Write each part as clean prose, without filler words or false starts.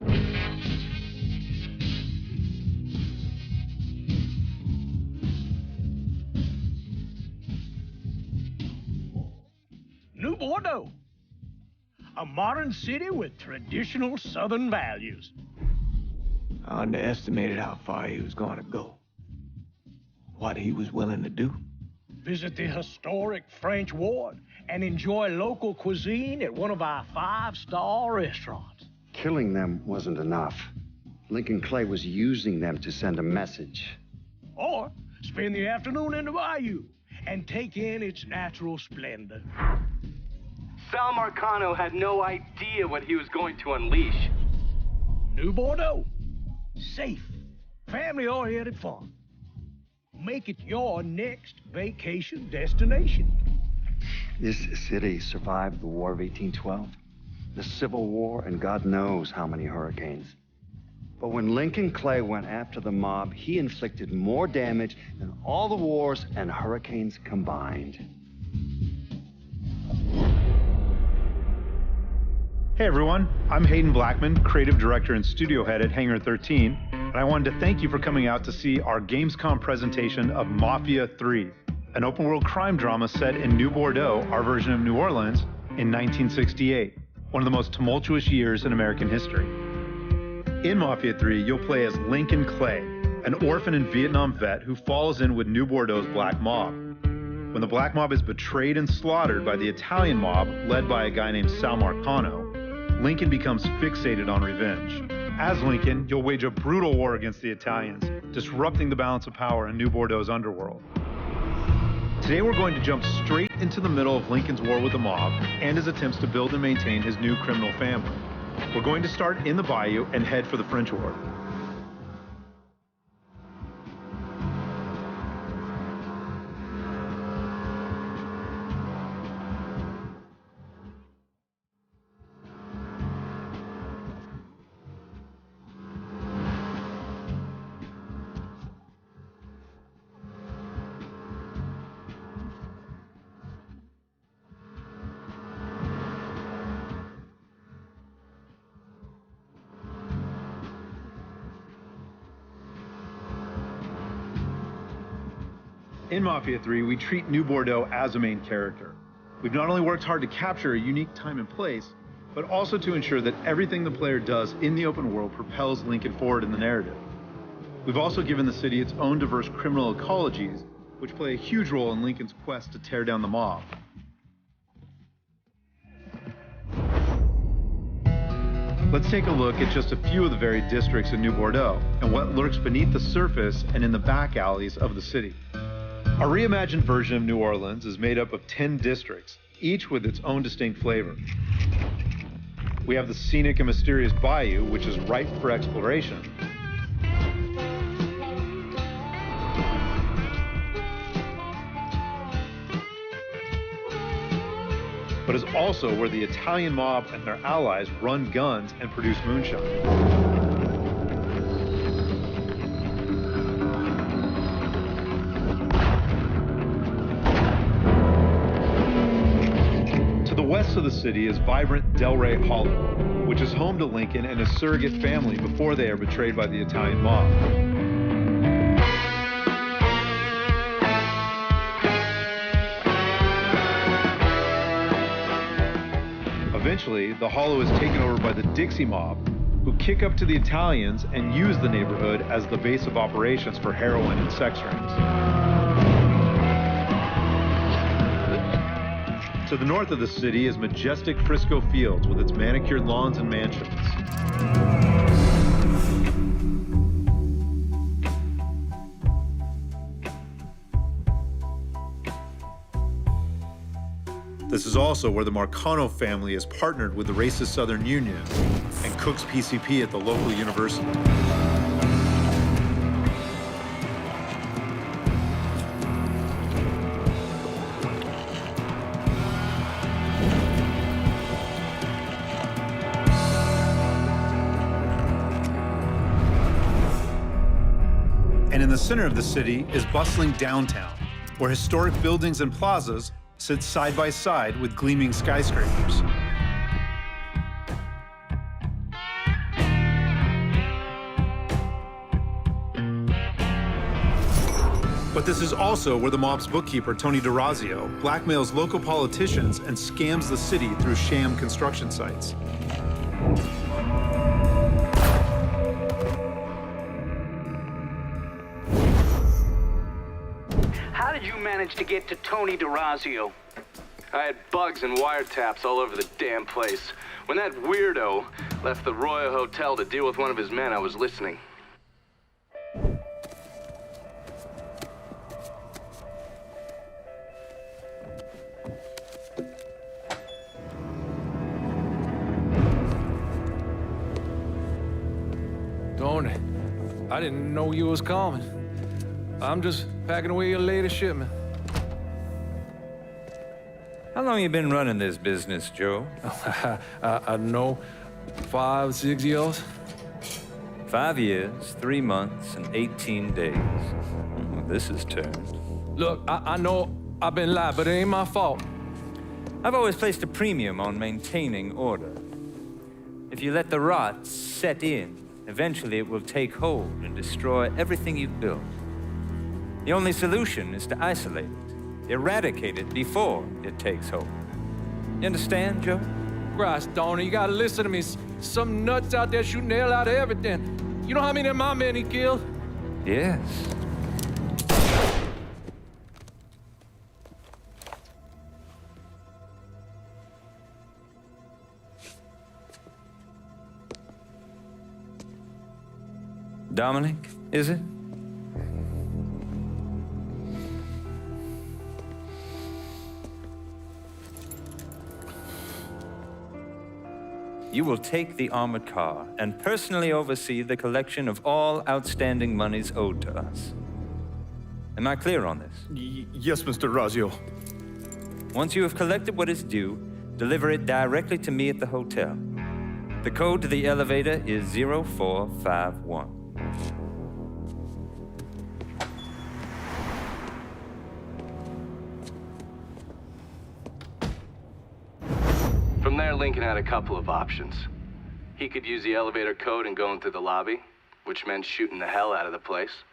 New Bordeaux, a modern city with traditional Southern values. I underestimated how far he was going to go. What he was willing to do. Visit the historic French Ward and enjoy local cuisine at one of our 5-star restaurants. Killing them wasn't enough. Lincoln Clay was using them to send a message. Or spend the afternoon in the bayou and take in its natural splendor. Sal Marcano had no idea what he was going to unleash. New Bordeaux. Safe, family-oriented fun. Make it your next vacation destination. This city survived the War of 1812, the Civil War, and God knows how many hurricanes. But when Lincoln Clay went after the mob, he inflicted more damage than all the wars and hurricanes combined. Hey everyone, I'm Hayden Blackman, creative director and studio head at Hangar 13, and I wanted to thank you for coming out to see our Gamescom presentation of Mafia 3, an open-world crime drama set in New Bordeaux, our version of New Orleans, in 1968, one of the most tumultuous years in American history. In Mafia 3, you'll play as Lincoln Clay, an orphan and Vietnam vet who falls in with New Bordeaux's black mob. When the black mob is betrayed and slaughtered by the Italian mob, led by a guy named Sal Marcano, Lincoln becomes fixated on revenge. As Lincoln, you'll wage a brutal war against the Italians, disrupting the balance of power in New Bordeaux's underworld. Today we're going to jump straight into the middle of Lincoln's war with the mob and his attempts to build and maintain his new criminal family. We're going to start in the bayou and head for the French Ward. In Mafia 3, we treat New Bordeaux as a main character. We've not only worked hard to capture a unique time and place, but also to ensure that everything the player does in the open world propels Lincoln forward in the narrative. We've also given the city its own diverse criminal ecologies, which play a huge role in Lincoln's quest to tear down the mob. Let's take a look at just a few of the varied districts in New Bordeaux and what lurks beneath the surface and in the back alleys of the city. Our reimagined version of New Orleans is made up of 10 districts, each with its own distinct flavor. We have the scenic and mysterious bayou, which is ripe for exploration. But is also where the Italian mob and their allies run guns and produce moonshine. West of the city is vibrant Delray Hollow, which is home to Lincoln and his surrogate family before they are betrayed by the Italian mob. Eventually, the Hollow is taken over by the Dixie mob, who kick up to the Italians and use the neighborhood as the base of operations for heroin and sex rings. To the north of the city is majestic Frisco Fields with its manicured lawns and mansions. This is also where the Marcano family is partnered with the racist Southern Union and cooks PCP at the local university. And in the center of the city is bustling downtown, where historic buildings and plazas sit side by side with gleaming skyscrapers. But this is also where the mob's bookkeeper, Tony DeRazio, blackmails local politicians and scams the city through sham construction sites. How did you manage to get to Tony DeRazio? I had bugs and wiretaps all over the damn place. When that weirdo left the Royal Hotel to deal with one of his men, I was listening. Tony, I didn't know you was coming. I'm just packing away your latest shipment. How long you been running this business, Joe? I know, 5, 6 years. 5 years, 3 months, and 18 days. This is turned. Look, I know I've been lied, but it ain't my fault. I've always placed a premium on maintaining order. If you let the rot set in, eventually it will take hold and destroy everything you've built. The only solution is to isolate it, eradicate it before it takes hold. You understand, Joe? Christ, Tony, you gotta listen to me. Some nuts out there shooting the hell out of everything. You know how many of my men he killed? Yes. Dominic, is it? You will take the armored car and personally oversee the collection of all outstanding monies owed to us. Am I clear on this? Yes, Mr. Razio. Once you have collected what is due, deliver it directly to me at the hotel. The code to the elevator is 0451. From there, Lincoln had a couple of options. He could use the elevator code and go into the lobby, which meant shooting the hell out of the place.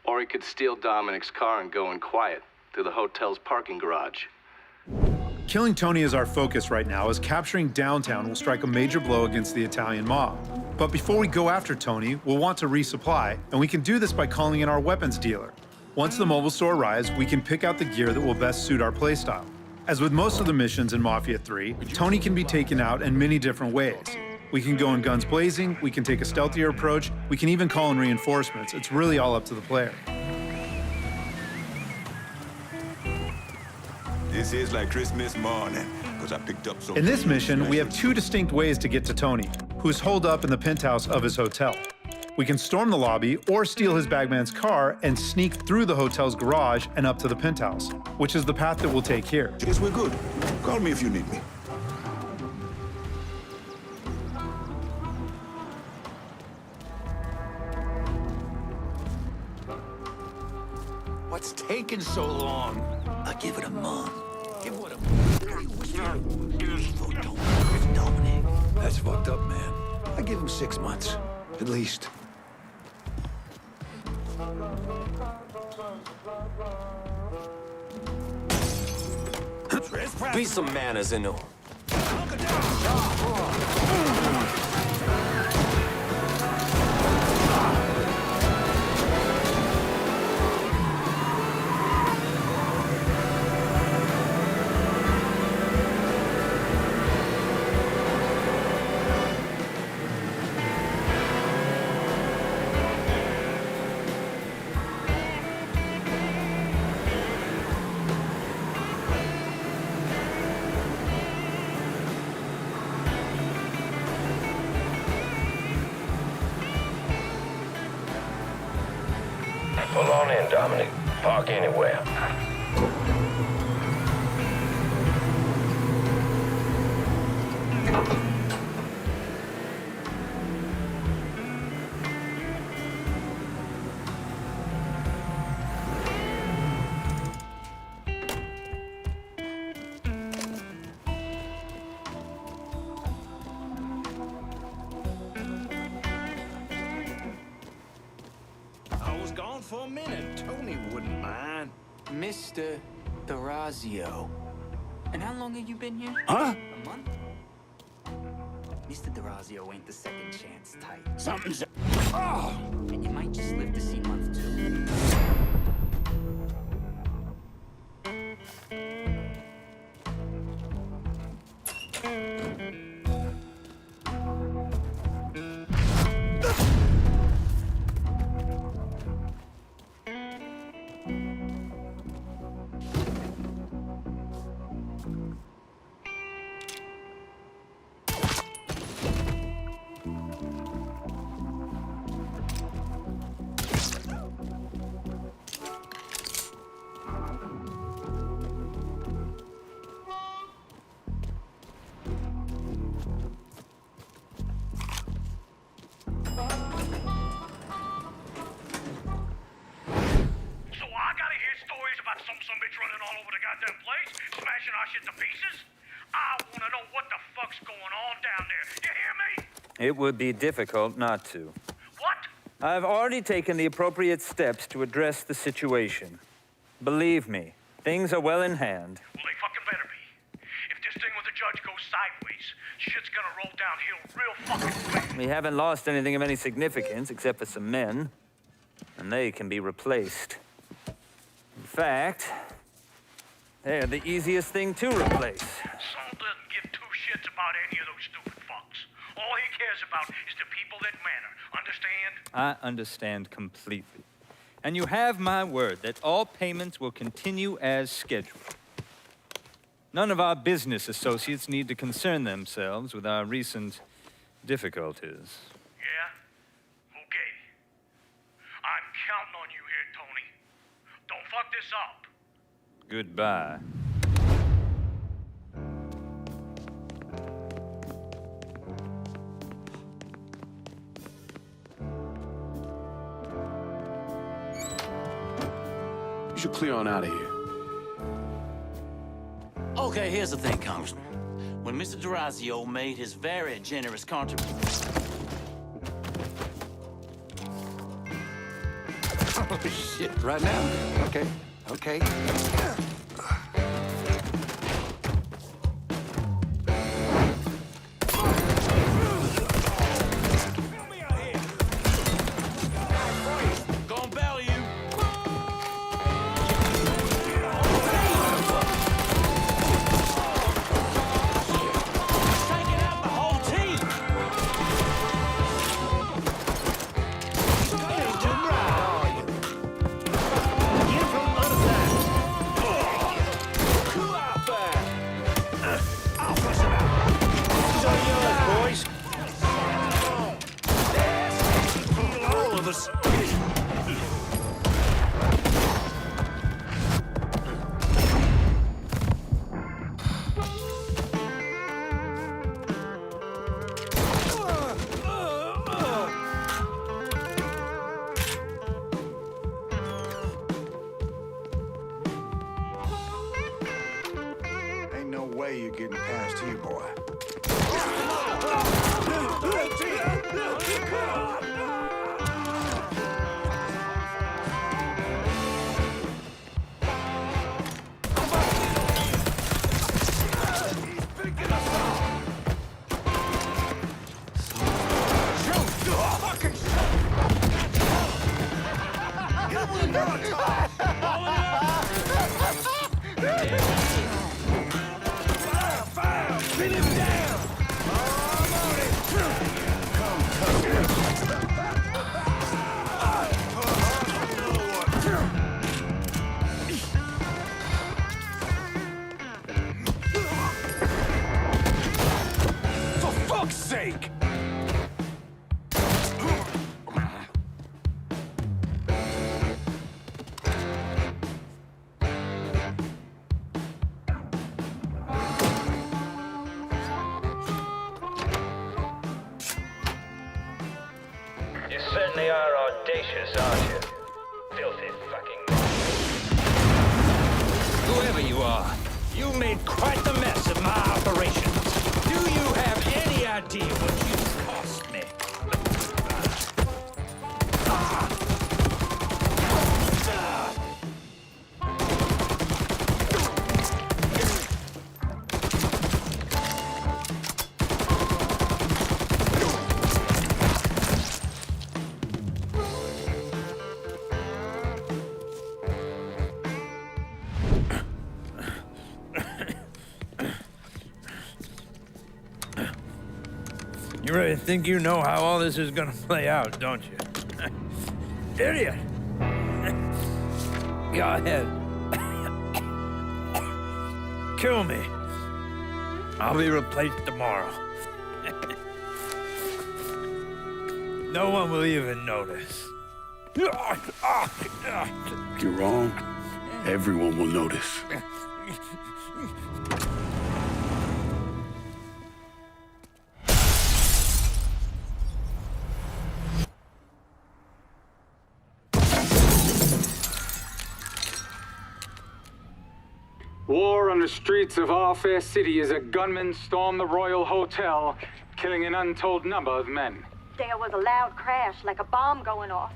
Or he could steal Dominic's car and go in quiet to the hotel's parking garage. Killing Tony is our focus right now, as capturing downtown will strike a major blow against the Italian mob. But before we go after Tony, we'll want to resupply, and we can do this by calling in our weapons dealer. Once the mobile store arrives, we can pick out the gear that will best suit our playstyle. As with most of the missions in Mafia 3, Tony can be taken out in many different ways. We can go in guns blazing, we can take a stealthier approach, we can even call in reinforcements. It's really all up to the player. This is like Christmas morning, because I picked up some... In this mission, we have 2 distinct ways to get to Tony, who is holed up in the penthouse of his hotel. We can storm the lobby or steal his bagman's car and sneak through the hotel's garage and up to the penthouse, which is the path that we'll take here. Yes, we're good. Call me if you need me. What's taking so long? I give it a month. Give what a... Dominic. That's fucked up, man. I give him 6 months, at least. Be some manners, Inu. Pull on in, Dominic. Park anywhere. I was gone for a minute. Tony wouldn't mind. Mr. D'Orazio. And how long have you been here? Huh? A month? Mr. D'Orazio ain't the second chance type. Something's... And you might just live to see month 2. Some bitch running all over the goddamn place, smashing our shit to pieces. I want to know what the fuck's going on down there. You hear me? It would be difficult not to. What? I've already taken the appropriate steps to address the situation. Believe me, things are well in hand. Well, they fucking better be. If this thing with the judge goes sideways, shit's gonna roll downhill real fucking quick. We haven't lost anything of any significance except for some men, and they can be replaced. In fact, they're the easiest thing to replace. Saul doesn't give two shits about any of those stupid fucks. All he cares about is the people that matter. Understand? I understand completely. And you have my word that all payments will continue as scheduled. None of our business associates need to concern themselves with our recent difficulties. Yeah? Okay. I'm counting on you here, Tony. Don't fuck this up. Goodbye. You should clear on out of here. Okay, here's the thing, Congressman. When Mr. D'Orazio made his very generous contribution... Oh, shit. Right now? Okay. Okay. Gonna bail you. Taking out the whole team. Ain't too proud, are you? Get from the other side. Cool out there. I'll push him out. These are yours, boys. Yes, all of us. Ain't no way you're getting past here, boy. For fuck's sake! You certainly are audacious, aren't you? Filthy fucking... Whoever you are, you made quite the mess of my operations. Do you have any idea what you've cost me? You really think you know how all this is gonna play out, don't you? Idiot! Go ahead. Kill me. I'll be replaced tomorrow. No one will even notice. You're wrong. Everyone will notice. War on the streets of our fair city as a gunman stormed the Royal Hotel, killing an untold number of men. There was a loud crash, like a bomb going off.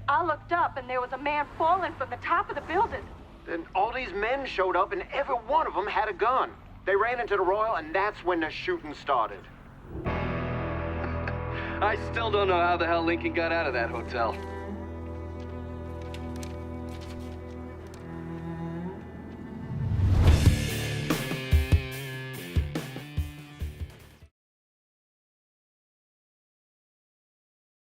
I looked up and there was a man falling from the top of the building. Then all these men showed up and every one of them had a gun. They ran into the Royal and that's when the shooting started. I still don't know how the hell Lincoln got out of that hotel.